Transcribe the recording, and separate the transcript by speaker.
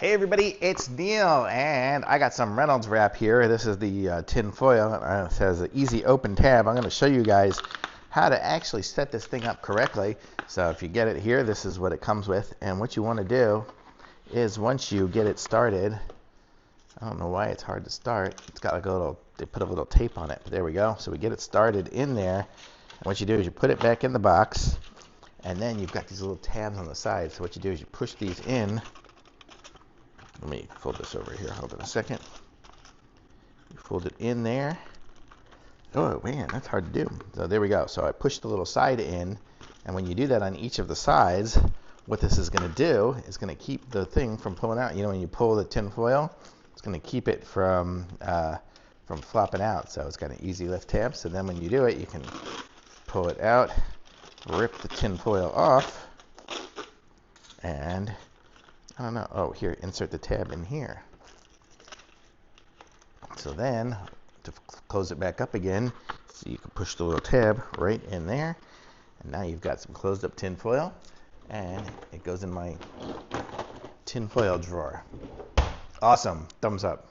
Speaker 1: Hey everybody, it's Neil, and I got some Reynolds wrap here. This is the tin foil. It says an easy open tab. I'm going to show you guys how to actually set this thing up correctly. So if you get it here, this is what it comes with. And what you want to do is once you get it started, I don't know why it's hard to start. It's got like a little, they put a little tape on it. But there we go. So we get it started in there. And what you do is you put it back in the box, and then you've got these little tabs on the side. So what you do is you push these in. Let me fold this over here. Hold on a second. You fold it in there. Oh man, that's hard to do. So there we go. So I push the little side in, and when you do that on each of the sides, what this is going to do is going to keep the thing from pulling out. You know, when you pull the tin foil, it's going to keep it from flopping out. So it's got an easy lift tab. So then when you do it, you can pull it out, rip the tin foil off, and I don't know. Oh, here, insert the tab in here. So then, to close it back up again, so you can push the little tab right in there. And now you've got some closed up tin foil. And it goes in my tin foil drawer. Awesome. Thumbs up.